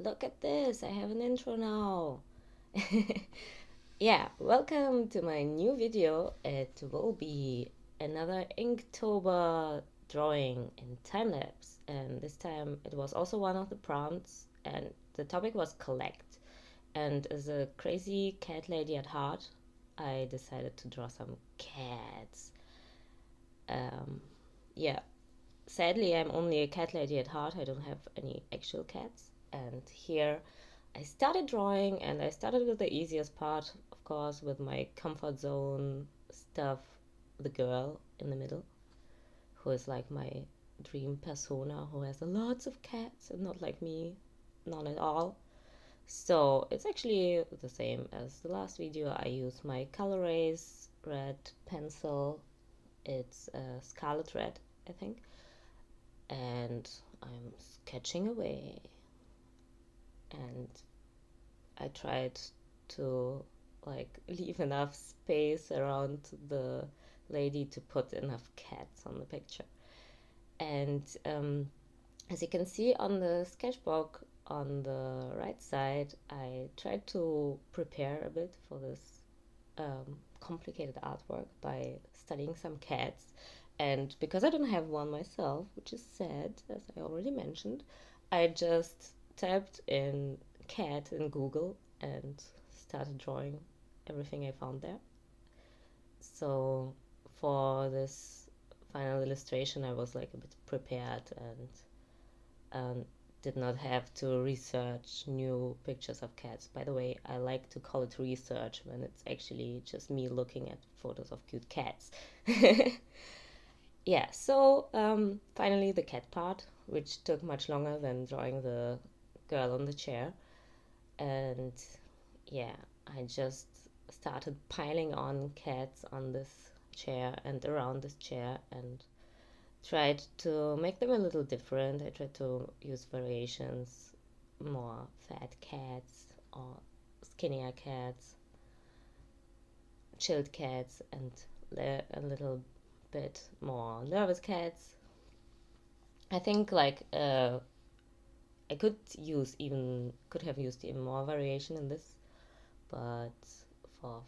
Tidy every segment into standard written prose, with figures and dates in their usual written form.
Look at this, I have an intro now. Yeah, welcome to my new video. It will be another Inktober drawing in time-lapse, and this time it was also one of the prompts, and the topic was collect. And as a crazy cat lady at heart, I decided to draw some cats. Um, yeah, sadly, I'm only a cat lady at heart. I don't have any actual cats. And here I started drawing, and I started with the easiest part, of course, with my comfort zone stuff, the girl in the middle, who is like my dream persona, who has lots of cats and not like me, none at all. So it's actually the same as the last video. I use my color rays red pencil. It's a scarlet red, I think, and I'm sketching away. And I tried to like leave enough space around the lady to put enough cats on the picture. And as you can see on the sketchbook on the right side, I tried to prepare a bit for this complicated artwork by studying some cats. And because I don't have one myself, which is sad, as I already mentioned, I just typed in cat in Google and started drawing everything I found there. So for this final illustration, I was like a bit prepared and did not have to research new pictures of cats. By the way, I like to call it research when it's actually just me looking at photos of cute cats. Yeah, so finally the cat part, which took much longer than drawing the girl on the chair. And yeah, I just started piling on cats on this chair and around this chair and tried to make them a little different. I tried to use variations, more fat cats or skinnier cats, chilled cats, and a little bit more nervous cats. I think like I could have used even more variation in this, but for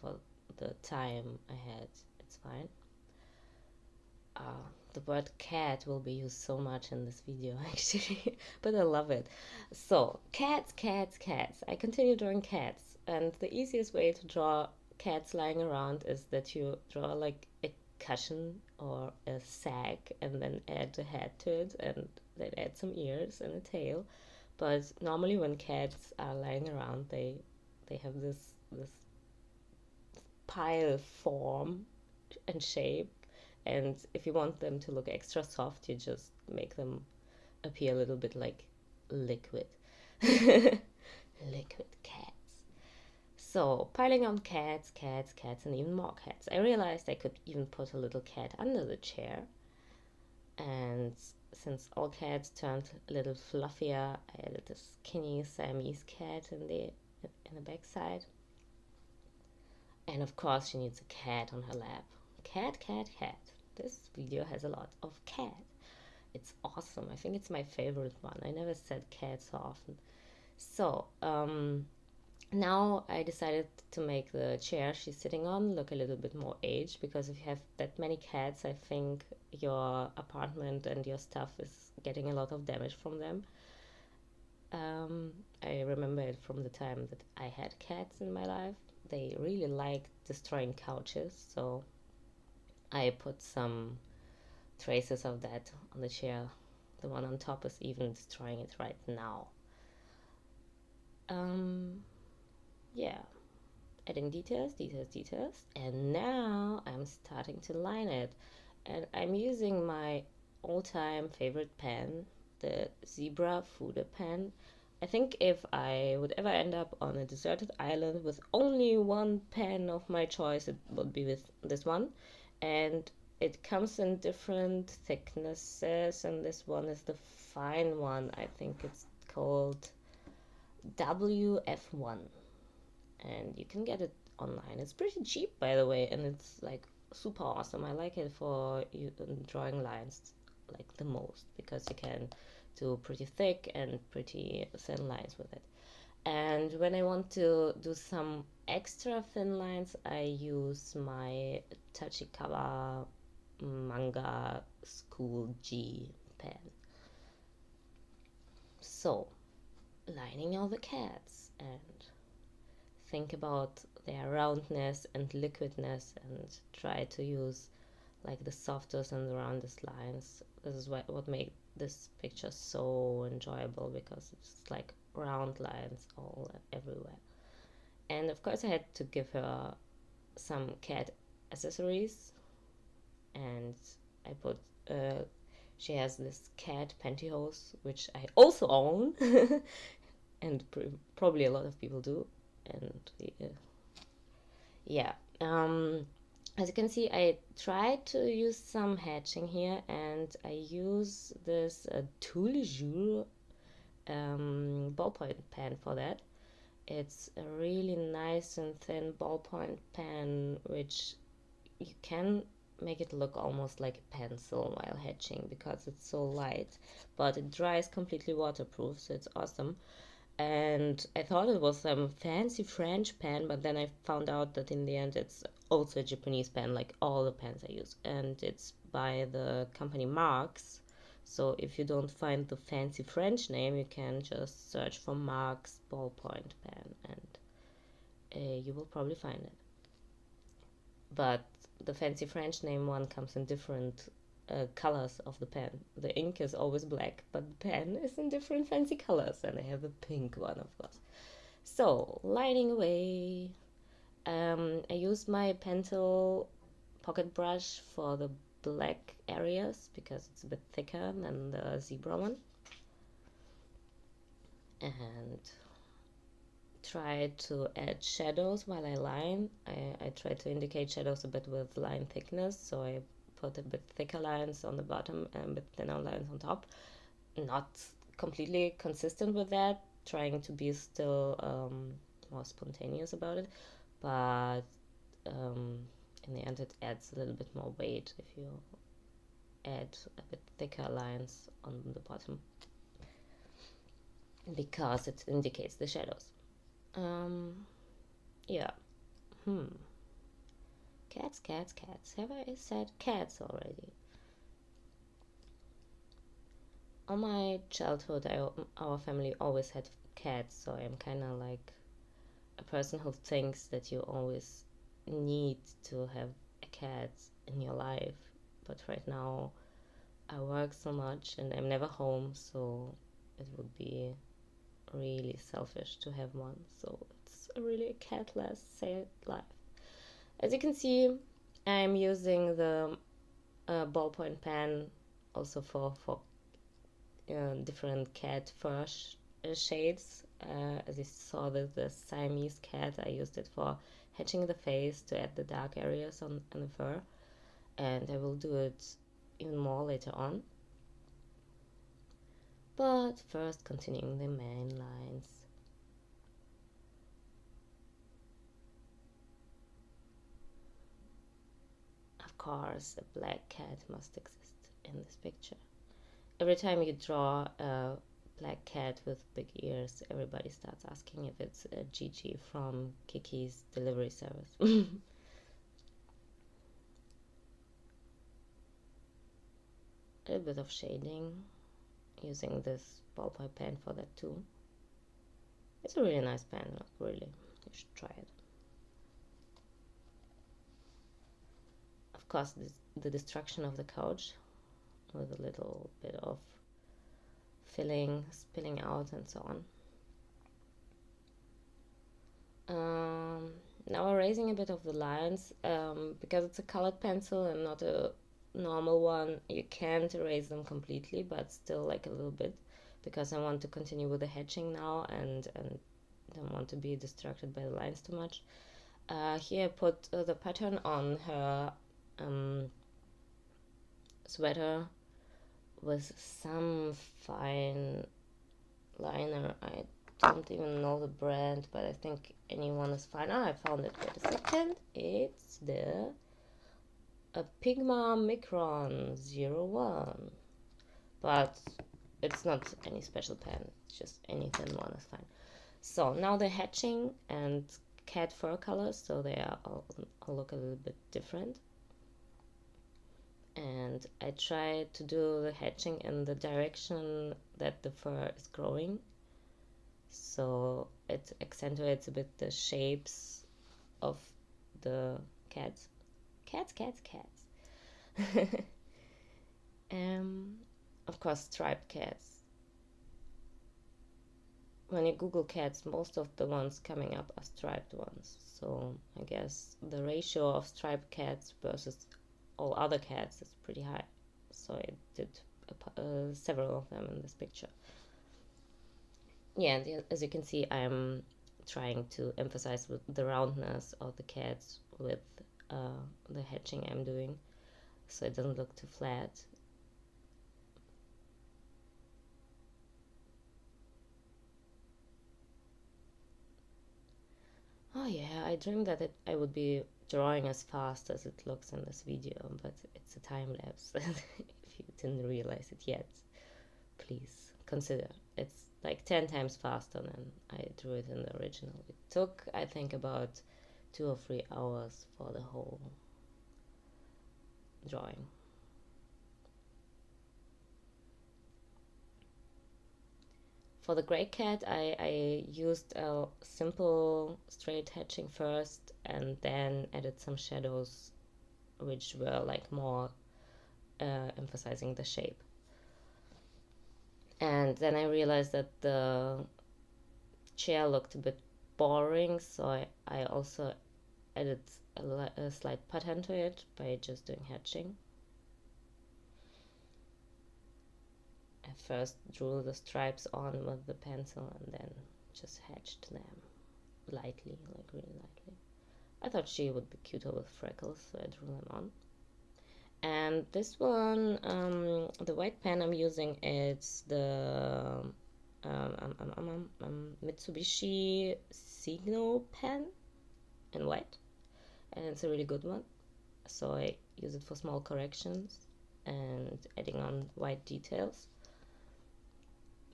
the time I had, it's fine. The word cat will be used so much in this video actually, but I love it. So cats, cats, cats. I continue drawing cats, and the easiest way to draw cats lying around is that you draw like a cushion or a sack and then add a head to it and then add some ears and a tail. But normally when cats are lying around, they have this pile form and shape, and if you want them to look extra soft, you just make them appear a little bit like liquid. Liquid cats. So piling on cats, cats, cats, and even more cats. I realized I could even put a little cat under the chair, and since all cats turned a little fluffier, I added a skinny Siamese cat in the backside. And of course she needs a cat on her lap. Cat, cat, cat. This video has a lot of cat. It's awesome. I think it's my favorite one. I never said cat so often. So now I decided to make the chair she's sitting on look a little bit more aged, because if you have that many cats, I think your apartment and your stuff is getting a lot of damage from them. I remember it from the time that I had cats in my life. They really like destroying couches, so I put some traces of that on the chair. The one on top is even destroying it right now. Yeah, adding details, details, details, and now I'm starting to line it, and I'm using my all-time favorite pen, the Zebra Fude pen. I think if I would ever end up on a deserted island with only one pen of my choice, it would be with this one. And it comes in different thicknesses, and this one is the fine one. I think it's called WF1, and you can get it online. It's pretty cheap, by the way, and it's like super awesome. I like it for drawing lines like the most, because you can do pretty thick and pretty thin lines with it. And when I want to do some extra thin lines, I use my Tachikawa Manga School G pen. So, lining all the cats and think about their roundness and liquidness and try to use like the softest and the roundest lines. This is what made this picture so enjoyable, because it's like round lines all everywhere. And of course I had to give her some cat accessories, and I put she has this cat pantyhose, which I also own and probably a lot of people do. And yeah, as you can see, I tried to use some hatching here, and I use this Tous les Jours ballpoint pen for that. It's a really nice and thin ballpoint pen, which you can make it look almost like a pencil while hatching because it's so light, but it dries completely waterproof, so it's awesome. And I thought it was some fancy French pen, but then I found out that in the end it's also a Japanese pen, like all the pens I use, and it's by the company Marks. So if you don't find the fancy French name, you can just search for Marks ballpoint pen, and you will probably find it. But the fancy French name one comes in different colors of the pen. The ink is always black, but the pen is in different fancy colors, and I have a pink one, of course. So, lining away. I use my Pentel pocket brush for the black areas because it's a bit thicker than the zebra one. And try to add shadows while I line. I try to indicate shadows a bit with line thickness, so I put a bit thicker lines on the bottom and a bit thinner lines on top. Not completely consistent with that, trying to be still more spontaneous about it, but in the end it adds a little bit more weight if you add a bit thicker lines on the bottom, because it indicates the shadows. Yeah. Cats, cats, cats. Have I said cats already? All my childhood, our family always had cats, so I'm kind of like a person who thinks that you always need to have a cat in your life. But right now, I work so much and I'm never home, so it would be really selfish to have one. So it's a really catless, sad life. As you can see, I'm using the ballpoint pen also for different cat fur shades. As you saw, the Siamese cat, I used it for hatching the face to add the dark areas on the fur, and I will do it even more later on. But first, continuing the main lines. Of course, a black cat must exist in this picture. Every time you draw a black cat with big ears, everybody starts asking if it's a Gigi from Kiki's delivery service. A little bit of shading, using this ballpoint pen for that too. It's a really nice pen, like really, you should try it. Of course, the destruction of the couch with a little bit of filling, spilling out, and so on. Now erasing a bit of the lines, because it's a colored pencil and not a normal one, you can't erase them completely, but still like a little bit, because I want to continue with the hatching now and don't want to be distracted by the lines too much. Here I put the pattern on her sweater with some fine liner. I don't even know the brand, but I think anyone is fine. I found it. Wait a second. It's the Pigma Micron 01. But it's not any special pen, it's just any thin one is fine. So now they're hatching and cat fur colors, so they are all look a little bit different. And I try to do the hatching in the direction that the fur is growing, so it accentuates a bit the shapes of the cats. Cats. Of course, striped cats. When you Google cats, most of the ones coming up are striped ones. So I guess the ratio of striped cats versus all other cats is pretty high. So I did several of them in this picture. Yeah, and as you can see, I'm trying to emphasize the roundness of the cats with the hatching I'm doing, so it doesn't look too flat. Oh yeah, I dreamed that I would be drawing as fast as it looks in this video, but it's a time lapse. If you didn't realize it yet, please consider. It's like 10 times faster than I drew it in the original. It took, I think, about 2 or 3 hours for the whole drawing. For the gray cat, I used a simple straight hatching first and then added some shadows which were like more emphasizing the shape. And then I realized that the chair looked a bit boring, so I also added a slight pattern to it by just doing hatching. I first drew the stripes on with the pencil and then just hatched them lightly, like really lightly. I thought she would be cuter with freckles, so I drew them on. And this one, the white pen I'm using, it's the Mitsubishi Signo pen in white, and it's a really good one. So I use it for small corrections and adding on white details.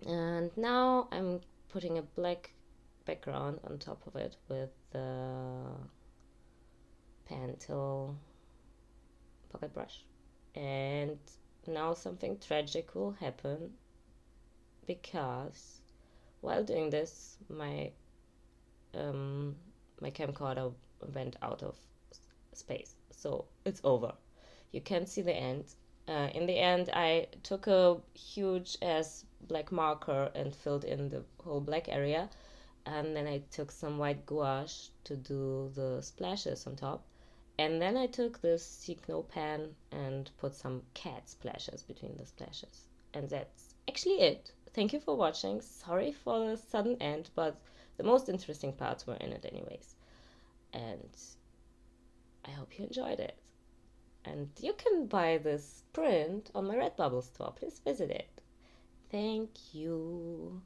And now I'm putting a black background on top of it with the Pentel pocket brush. And now something tragic will happen, because while doing this my camcorder went out of space, so it's over. You can't see the end. In the end, I took a huge ass black marker and filled in the whole black area, and then I took some white gouache to do the splashes on top, and then I took this Signo pen and put some cat splashes between the splashes. And that's actually it. Thank you for watching. Sorry for the sudden end, but the most interesting parts were in it anyways. And I hope you enjoyed it. And you can buy this print on my Redbubble store. Please visit it. Thank you.